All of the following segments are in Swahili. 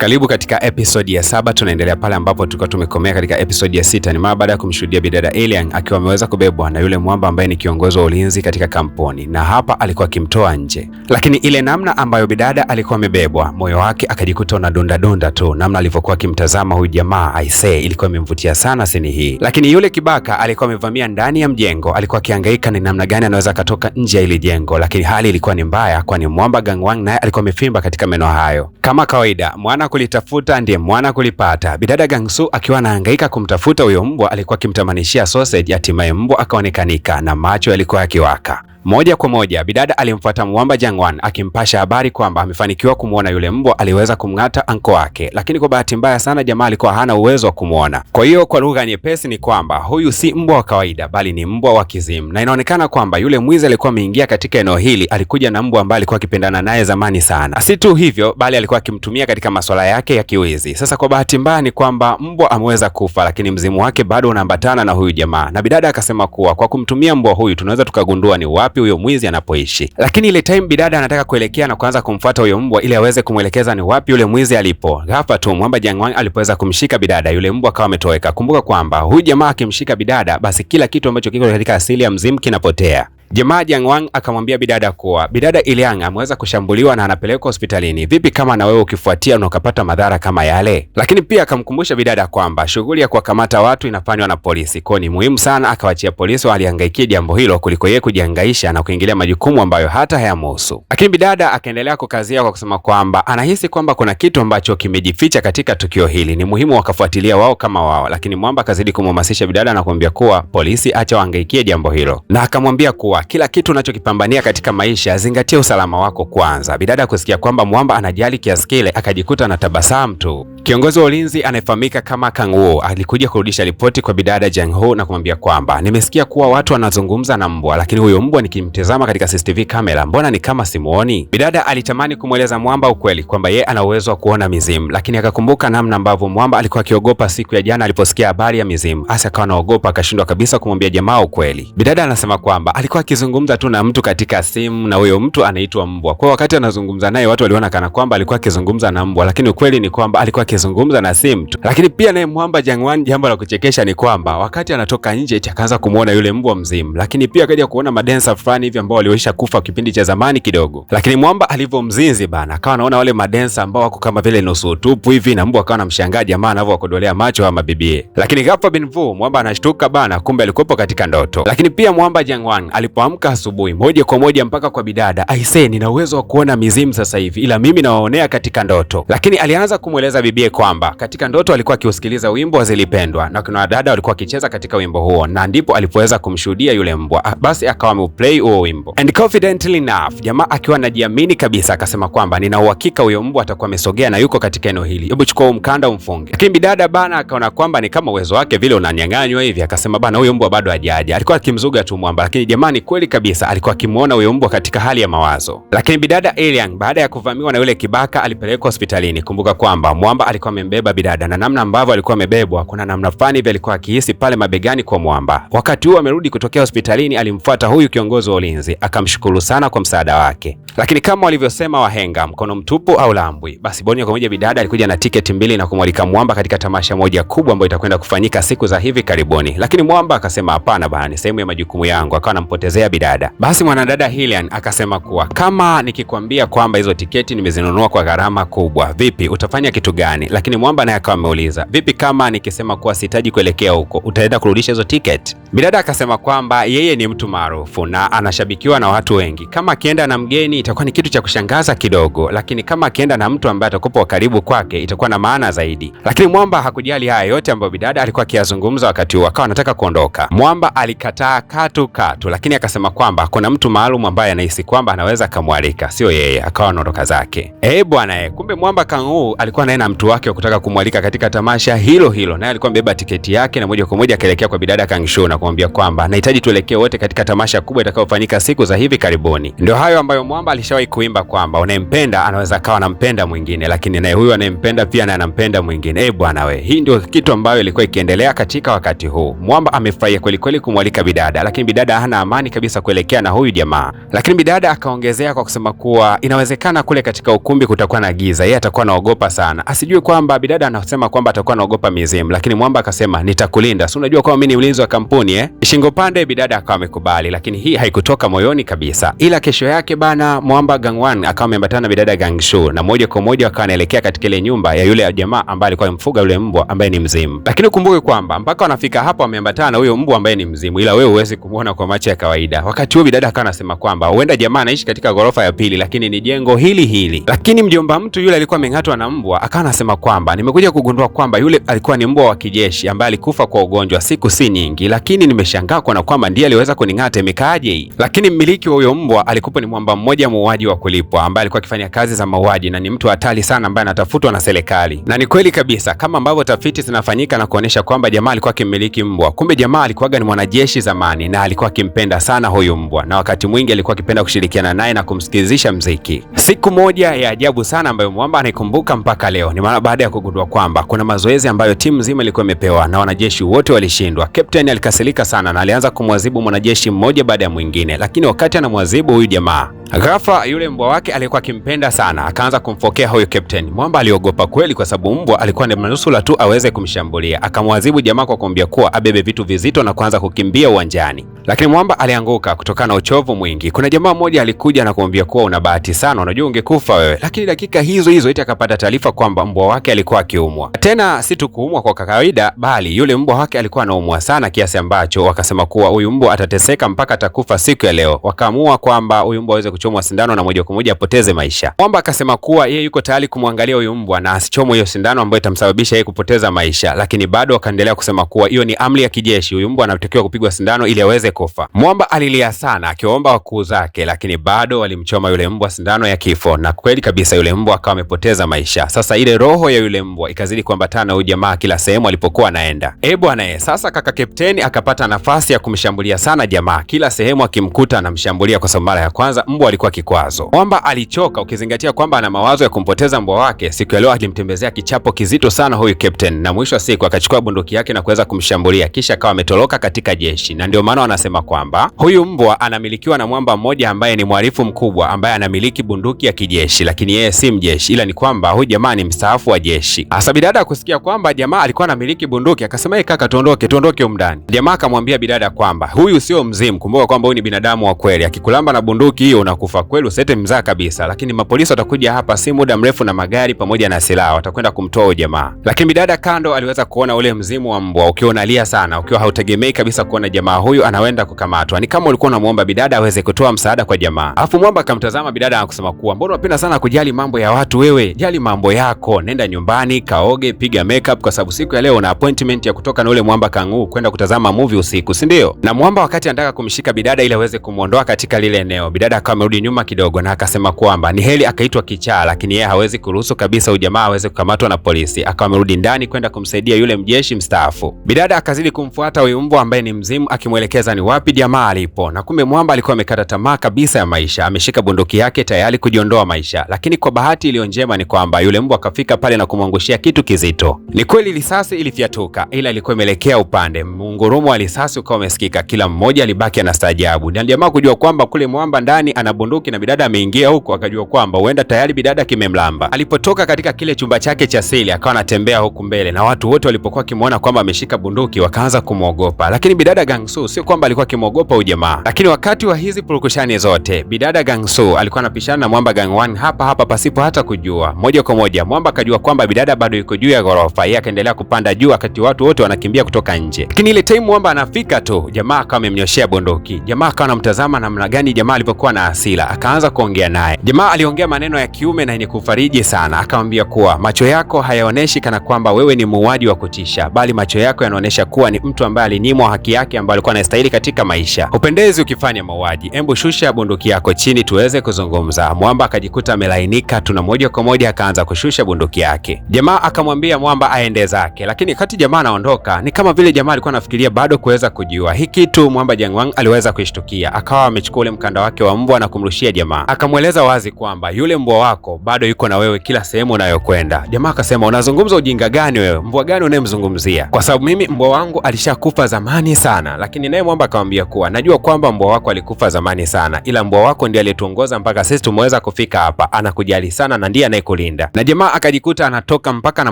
Karibu katika episode ya 7. Tunaendelea pale ambapo tulikuwa tumekomea katika episode ya 6. Ni mara baada ya kumshuhudia bidada Alien akiwa ameweza kubebwa na yule mwamba ambaye ni kiongozi wa ulinzi katika kampuni, na hapa alikuwa akimtoa nje. Lakini ile namna ambayo bidada alikuwa amebebwa, moyo wake akajikuta unadunda tu. Namna alivyokuwa akimtazama huyu jamaa, I say, ilikuwa imemvutia sana sini hii. Lakini yule kibaka alikuwa amevamia ndani ya mjengo, alikuwa akihangaika ni namna gani anaweza katoka nje ya ile jengo, lakini hali ilikuwa ni mbaya, kwani mwamba Gangwang naye alikuwa amefimba katika meno hayo. Kama kawaida, mwana kulitafuta ndiye mwana kulipata. Bidada Gangsu akiwa anahangaika kumtafuta huyo mbwa, alikuwa akimtamanishia sausage, hatimaye mbwa akaonekanika na macho yalikuwa yakiwaka. Moja kwa moja bidada alimfuata mwamba Jangwan akimpasha habari kwamba amefanikiwa kumuona yule mbwa aliweza kumng'ata anko wake, lakini kwa bahati mbaya sana jamaa alikuwa hana uwezo wa kumuona. Kwa hiyo kwa lugha nyepesi ni kwamba huyu si mbwa wa kawaida bali ni mbwa wa kizimu, na inaonekana kwamba yule mwizi alikuwa ameingia katika eneo hili alikuja na mbwa ambaye alikuwa akipendana naye zamani sana. Si tu hivyo bali alikuwa akimtumia katika masuala yake ya kiwizi. Sasa kwa bahati mbaya ni kwamba mbwa ameweza kufa, lakini mzimu wake bado unaambatana na huyu jamaa, na bidada akasema kuwa kwa kumtumia mbwa huyu tunaweza tukagundua ni wapi huyo mwizi anapoishi. Lakini ile time bidada anataka kuelekea na kuanza kumfuata huyo mbwa ili aweze kumwelekeza ni wapi yule mwizi alipo, ghafla tu mwamba Jangwang alipoweza kumshika bidada, yule mbwa akawa ametoweka. Kumbuka kwamba huyu jamaa akimshika bidada, basi kila kitu ambacho kiko katika asili ya mzimu kinapotea. Jamaa Jangwang akamwambia bidada kuwa bidada Iliang ameweza kushambuliwa na anapelekwa hospitalini. Vipi kama na wewe ukifuatia na ukapata madhara kama yale? Lakini pia akamkumbusha bidada kwamba shughuli ya kuwakamata watu inafanywa na polisi, kwa ni muhimu sana akawachia polisi walihangaikia jambo hilo kuliko yeye kujihangaisha na kuingilia majukumu ambayo hata hayamhusu. Lakini bidada akaendelea kukazia kwa kusema kwamba anahisi kwamba kuna kitu ambacho kimejificha katika tukio hili, ni muhimu wakafuatilia wao kama wao. Lakini mwamba akazidi kumhamasisha bidada na kumwambia kuwa polisi acha wahangaikie jambo hilo, na akamwambia kuwa kila kitu unachokipambania katika maisha zingatia usalama wako kwanza. Bidada kusikia kwamba mwamba anajali kiasi kile akajikuta na tabasamu tu. Kiongozi wa ulinzi anayefahamika kama Kang Wu alikuja kurudisha ripoti kwa bidada Jang Ho na kumwambia kwamba nimesikia kuwa watu wanazungumza na mbwa, lakini huyo mbwa nikimtazama katika CCTV kamera mbona ni kama simuoni. Bidada alitamani kumweleza mwamba ukweli kwamba yeye ana uwezo wa kuona mizimu, lakini akakumbuka namna ambavyo mwamba alikuwa akiogopa siku ya jana aliposikia habari ya mizimu, hasa akawa anaogopa akashindwa kabisa kumwambia jamaa ukweli. Bidada anasema kwamba alikuwa akizungumza tu na mtu katika simu na huyo mtu anaitwa mbwa. Kwa wakati anazungumza naye watu waliona kana kwamba alikuwa akizungumza na mbwa, lakini ukweli ni kwamba alikuwa akizungumza na simu tu. Lakini pia naye mwamba Jangwan, jambo la kuchekesha ni kwamba wakati anatoka nje akaanza kumuona yule mbwa mzimu, lakini pia akaja kuona madensa fulani hivi ambao waliisha kufa kipindi cha zamani kidogo. Lakini mwamba alivyomzinzi bana akawa anaona wale madensa ambao wako kama vile nusu utupu hivi, na mbwa akawa anamshangaa jamaa anavyokodolea macho ama bibie. Lakini ghafla bin Vu mwamba anashtuka bana, kumbe alikuwa katika ndoto. Lakini pia mwamba Jangwan alipoamka asubuhi moja kwa moja mpaka kwa bidada, I say, nina uwezo wa kuona mizimu sasa hivi ila mimi nawaonea katika ndoto. Lakini alianza kumweleza bibie kwamba katika ndoto alikuwa akiusikiliza wimbo wa Zilipendwa na kuna dada walikuwa akicheza katika wimbo huo, na ndipo alipoweza kumshuhudia yule mbwa. Basi akawa ameuplay huo wimbo, and confidently enough jamaa akiwa anajiamini kabisa akasema kwamba nina uhakika huyo mbwa atakuwa amesogea na yuko katika eneo hili, hebu chukua mkanda umfunge. Lakini bidada bana akaona kwamba ni kama uwezo wake vile unanyang'anywa hivi, akasema bana huyo mbwa bado hajaja. Alikuwa akimzuga tu mwamba, lakini jamani kweli kabisa alikuwa akimuona huyo mbwa katika hali ya mawazo. Lakini bidada Alien baada ya kuvamiwa na yule kibaka alipelekwa hospitalini. Kumbuka kwamba mwamba alikuwa amembeba bidada, na namna ambavyo alikuwa amebebwa kuna namna fulani hivi alikuwa akihisi pale mabegani kwa mwamba. Wakati huo amerudi kutokea hospitalini, alimfuata huyu kiongozi wa ulinzi akamshukuru sana kwa msaada wake. Lakini kama walivyosema wahenga, mkono mtupu au lambwi. Basi moja kwa moja bidada alikuja na tiketi mbili na kumwalika mwamba katika tamasha moja kubwa ambayo itakwenda kufanyika siku za hivi karibuni. Lakini mwamba akasema hapana bana, ni sehemu ya majukumu yangu, akawa anampotezea bidada. Basi mwanadada Hilian akasema kuwa kama nikikwambia kwamba hizo tiketi nimezinunua kwa gharama kubwa, vipi utafanya kitu gani? Lakini mwamba naye akawa ameuliza vipi kama nikisema kuwa sihitaji kuelekea huko, utaenda kurudisha hizo tiketi? Bidada akasema kwamba yeye ni mtu maarufu na anashabikiwa na watu wengi, kama akienda na mgeni itakuwa ni kitu cha kushangaza kidogo, lakini kama akienda na mtu ambaye atakuwa karibu kwake itakuwa na maana zaidi. Lakini mwamba hakujali haya yote ambayo bidada alikuwa akiyazungumza wakati huo, akawa anataka kuondoka. Mwamba alikataa katu, lakini akasema kwamba kuna mtu maalum ambaye anahisi kwamba anaweza akamwalika, sio yeye, akawa anaondoka zake. Bwana kumbe mwamba Kang Wu alikuwa naye na mtu wake wa kutaka kumwalika katika tamasha hilo hilo, naye alikuwa amebeba tiketi yake na moja kwa moja akaelekea kwa bidada Kang Shu na kumwambia kwamba nahitaji tuelekee wote katika tamasha kubwa itakayofanyika siku za hivi karibuni. Ndio hayo ambayo Mwamba alishawahi kuimba kwamba unayempenda anaweza kawa anampenda mwingine, lakini naye huyu anayempenda pia na anampenda mwingine. Bwana we, hii ndio kitu ambayo ilikuwa ikiendelea katika wakati huu. Mwamba amefurahia kweli kweli kumwalika bidada, lakini bidada hana amani kabisa kuelekea na huyu jamaa. Lakini bidada akaongezea kwa kusema kuwa inawezekana kule katika ukumbi kutakuwa na giza, yeye atakuwa anaogopa sana. Asijue kwamba bidada anasema kwamba atakuwa anaogopa mizimu, lakini Mwamba akasema nitakulinda. Si unajua kwamba mimi ni ulinzi wa kampuni Shingo pande bidada akawa amekubali, lakini hii haikutoka moyoni kabisa. Ila kesho yake bana, Mwamba Gangwan akawa ameambatana na bidada Kang Shu na moja kwa moja akawa anaelekea katika ile nyumba ya yule jamaa ambaye alikuwa amemfuga yule mbwa ambaye ni mzimu. Lakini ukumbuke kwamba mpaka wanafika hapo ameambatana na huyo mbwa ambaye ni mzimu, ila wewe huwezi kumuona kwa macho ya kawaida. Wakati huo bidada akawa anasema kwamba huenda jamaa anaishi katika ghorofa ya pili, lakini ni jengo hili hili. Lakini mjomba mtu yule alikuwa ameng'atwa na mbwa, akawa anasema kwamba nimekuja kugundua kwamba yule alikuwa ni mbwa wa kijeshi ambaye alikufa kwa ugonjwa siku si nyingi, lakini nimeshangaa kwa kwamba ndiye aliweza kuning'ata, imekaaje hii? Lakini mmiliki wa huyo mbwa alikuwa ni mwamba mmoja muuaji wa kulipwa ambaye alikuwa akifanya kazi za mauaji na ni mtu hatari sana ambaye anatafutwa na serikali. Na ni kweli kabisa kama ambavyo tafiti zinafanyika na kuonesha kwamba jamaa alikuwa akimmiliki mbwa. Kumbe jamaa alikuwa ni mwanajeshi zamani na alikuwa akimpenda sana huyu mbwa, na wakati mwingi alikuwa akipenda kushirikiana naye na kumsikilizisha mziki. Siku moja ya ajabu sana ambayo Mwamba anaikumbuka mpaka leo ni maana baada ya kugundua kwamba kuna mazoezi ambayo timu nzima ilikuwa imepewa na wanajeshi wote walishindwa. Captain alikasirika sana na alianza kumwadhibu mwanajeshi mmoja baada ya mwingine, lakini wakati anamwadhibu huyu jamaa, ghafla yule mbwa wake alikuwa akimpenda sana akaanza kumfokea huyo captain. Mwamba aliogopa kweli kwa sababu mbwa alikuwa ni manusura tu aweze kumshambulia. Akamwadhibu jamaa kwa kumwambia kuwa abebe vitu vizito na kuanza kukimbia uwanjani. Lakini Mwamba alianguka kutokana na uchovu mwingi. Kuna jamaa mmoja alikuja na kumwambia kuwa una bahati sana, unajua ungekufa wewe. Lakini dakika hizo hizo eti akapata taarifa kwamba mbwa wake alikuwa akiumwa. Tena si tu kuumwa kwa kawaida, bali yule mbwa wake alikuwa anaumwa sana kiasi ambacho wakasema kuwa huyu mbwa atateseka mpaka atakufa siku ya leo. Wakaamua kwamba huyu mbwa aweze kuchomwa sindano na moja kwa moja apoteze maisha. Mwamba akasema kuwa yeye yuko tayari kumwangalia huyu mbwa na asichomwe hiyo sindano ambayo itamsababisha yeye kupoteza maisha, lakini bado wakaendelea kusema kuwa hiyo ni amri ya kijeshi, huyu mbwa anatakiwa kupigwa sindano ili aweze kufa. Mwamba alilia sana akiomba wakuu zake, lakini bado walimchoma yule mbwa sindano ya kifo, na kweli kabisa yule mbwa akawa amepoteza maisha. Sasa ile roho ya yule mbwa ikazidi kuambatana na huyu jamaa kila sehemu alipokuwa anaenda. Bwana, sasa kaka kapteni akapata nafasi ya kumshambulia sana jamaa, kila sehemu akimkuta anamshambulia kwa sababu mara ya kwanza mbwa alikuwa kikwazo. Mwamba alichoka ukizingatia kwamba ana mawazo ya kumpoteza mbwa wake. Siku ya leo alimtembezea kichapo kizito sana huyu captain, na mwisho wa siku akachukua bunduki yake na kuweza kumshambulia, kisha akawa ametoroka katika jeshi. Na ndio maana wanasema kwamba huyu mbwa anamilikiwa na mwamba mmoja ambaye ni mhalifu mkubwa ambaye anamiliki bunduki ya kijeshi, lakini yeye si mjeshi, ila ni kwamba huyu jamaa ni mstaafu wa jeshi. Hasa bidada kusikia kwamba jamaa alikuwa anamiliki bunduki akasema kaka, tuondoke huko ndani. Jamaa akamwambia bidada kwamba huyu sio mzimu, kumbuka kwamba huyu ni binadamu wa kweli, akikulamba na bunduki hiyo unakufa kweli, usete mzaa kabisa. Lakini mapolisi watakuja hapa si muda mrefu na magari pamoja na silaha, watakwenda kumtoa huyo jamaa. Lakini bidada kando aliweza kuona ule mzimu wa mbwa ukiwa unalia sana, ukiwa hautegemei kabisa kuona jamaa huyu anaenda kukamatwa. Ni kama ulikuwa unamuomba bidada aweze kutoa msaada kwa jamaa. Alafu Mwamba akamtazama bidada na kusema kuwa mbona unapenda sana kujali mambo ya watu wewe? Jali mambo yako, nenda nyumbani, kaoge, piga makeup kwa sababu siku ya leo una appointment ya kutoka na ule Mwamba Kang'u kwenda kutazama movie usiku, si ndio? Na Mwamba wakati anataka kumshika bidada ili aweze kumuondoa katika lile eneo, bidada akawa amerudi nyuma kidogo na akasema kwamba ni heri akaitwa kichaa, lakini yeye hawezi kuruhusu kabisa ujamaa aweze kukamatwa na polisi. Akawa amerudi ndani kwenda kumsaidia yule mjeshi mstaafu. Bidada akazidi kumfuata huyu mbwa ambaye ni mzimu akimwelekeza ni wapi jamaa alipo, na kumbe Mwamba alikuwa amekata tamaa kabisa ya maisha, ameshika bunduki yake tayari kujiondoa maisha. Lakini kwa bahati iliyo njema ni kwamba yule mbwa akafika pale na kumwangushia kitu kizito. Ni kweli risasi ilifyatuka, ila ilikuwa imeelekea upande. Mungurumo wa risasi ukawa umesikika, kila mmoja alibaki anastaajabu. Na jamaa kujua kwamba kule Mwamba ndani ana bunduki na bidada ameingia huko, akajua kwamba huenda tayari bidada kimemlamba. Alipotoka katika kile chumba chake cha siri akawa anatembea huku mbele, na watu wote walipokuwa kimuona kwamba ameshika bunduki wakaanza kumwogopa. Lakini bidada Gangsu sio kwamba alikuwa kimwogopa huyu jamaa. Lakini wakati wa hizi purukushani zote bidada Gangsu alikuwa anapishana na Mwamba Gangwan hapa pasipo hata kujua. Moja kwa moja Mwamba akajua kwamba bidada bado yuko juu ya ghorofa, yeye akaendelea kupanda juu wakati watu wote wanakimbia kutoka nje. Lakini ile time Mwamba anafika tu, jamaa akawa amemnyoshea bunduki. Jamaa akawa anamtazama namna gani jamaa alivyokuwa na hasira, akaanza kuongea naye. Jamaa aliongea maneno ya kiume na yenye kufariji sana, akamwambia kuwa macho yako hayaoneshi kana kwamba wewe ni muuaji wa kutisha, bali macho yako yanaonesha kuwa ni mtu ambaye alinyimwa haki yake ambayo alikuwa anastahili katika maisha. Upendezi ukifanya mauaji, embu shusha bunduki yako chini tuweze kuzungumza. Mwamba akajikuta amelainika tu na moja kwa moja akaanza kushusha bunduki rafiki yake. Jamaa akamwambia mwamba aende zake, lakini kati jamaa anaondoka ni kama vile jamaa alikuwa anafikiria bado kuweza kujua hii kitu. Mwamba Jiangwang aliweza kuishtukia, akawa amechukua ule mkanda wake wa mbwa na kumrushia jamaa. Akamweleza wazi kwamba yule mbwa wako bado yuko na wewe kila sehemu unayokwenda. Jamaa akasema, unazungumza ujinga gani wewe? Mbwa gani unayemzungumzia? Kwa sababu mimi mbwa wangu alishakufa zamani sana. Lakini naye mwamba akamwambia kuwa najua kwamba mbwa wako alikufa zamani sana, ila mbwa wako ndiye aliyetuongoza mpaka sisi tumeweza kufika hapa. Anakujali sana na ndiye anayekulinda. Na jamaa akajikuta anatoka mpaka na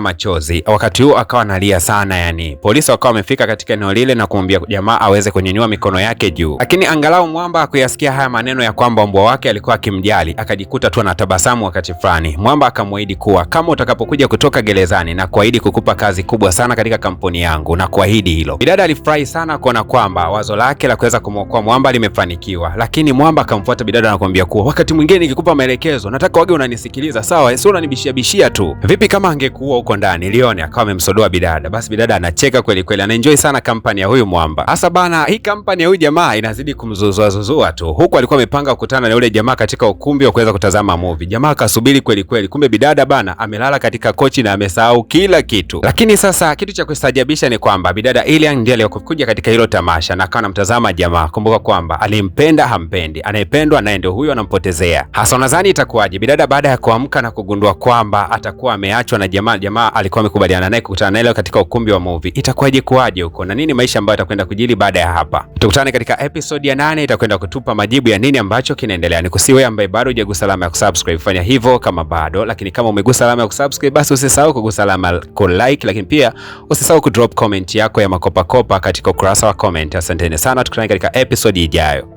machozi. Wakati huo akawa analia sana yani. Polisi wakawa wamefika katika eneo lile na kumwambia jamaa aweze kunyanyua mikono yake juu. Lakini angalau mwamba akuyasikia haya maneno ya kwamba mbwa wake alikuwa akimjali, akajikuta tu anatabasamu wakati fulani. Mwamba akamwahidi kuwa kama utakapokuja kutoka gerezani na kuahidi kukupa kazi kubwa sana katika kampuni yangu, na kuahidi hilo. Bidada alifurahi sana kuona kwamba wazo lake la kuweza kumwokoa mwamba limefanikiwa. Lakini mwamba akamfuata bidada na kumwambia kuwa wakati mwingine nikikupa maelekezo nataka wage unanisikiliza, sawa? Sio unanibishia bishia tu. Vipi kama angekuwa huko ndani? Lione akawa amemsodoa bidada. Basi bidada anacheka kweli kweli, anaenjoy sana kampani ya huyu mwamba. Hasa bana, hii kampani ya huyu jamaa inazidi kumzuzua tu. Huko alikuwa amepanga kukutana na yule jamaa katika ukumbi wa kuweza kutazama movie. Jamaa akasubiri kweli kweli, kumbe bidada bana amelala katika kochi na amesahau kila kitu. Lakini sasa kitu cha kustajabisha ni kwamba bidada Iliang ndiye aliyokuja katika hilo tamasha na akawa anamtazama jamaa. Kumbuka kwamba alimpenda hampendi, anayependwa naye ndio huyo anampotezea. Hasa nadhani itakuwaje bidada baada ya kuamka na kugundua kwamba atakuwa ameachwa na jamaa alikuwa amekubaliana naye kukutana naye katika ukumbi wa movie. Itakuwaje kuwaje huko na nini maisha ambayo atakwenda kujili baada ya hapa? Tukutane katika episode ya 8, itakwenda kutupa majibu ya nini ambacho kinaendelea. Nikusihi wewe ambaye bado hujagusa alama ya kusubscribe, fanya hivyo kama bado, lakini kama umegusa alama ya kusubscribe basi usisahau kugusa alama ku like, lakini pia usisahau ku drop comment yako ya makopa katika ukurasa wa comment. Asanteni sana, tukutane katika episode ijayo.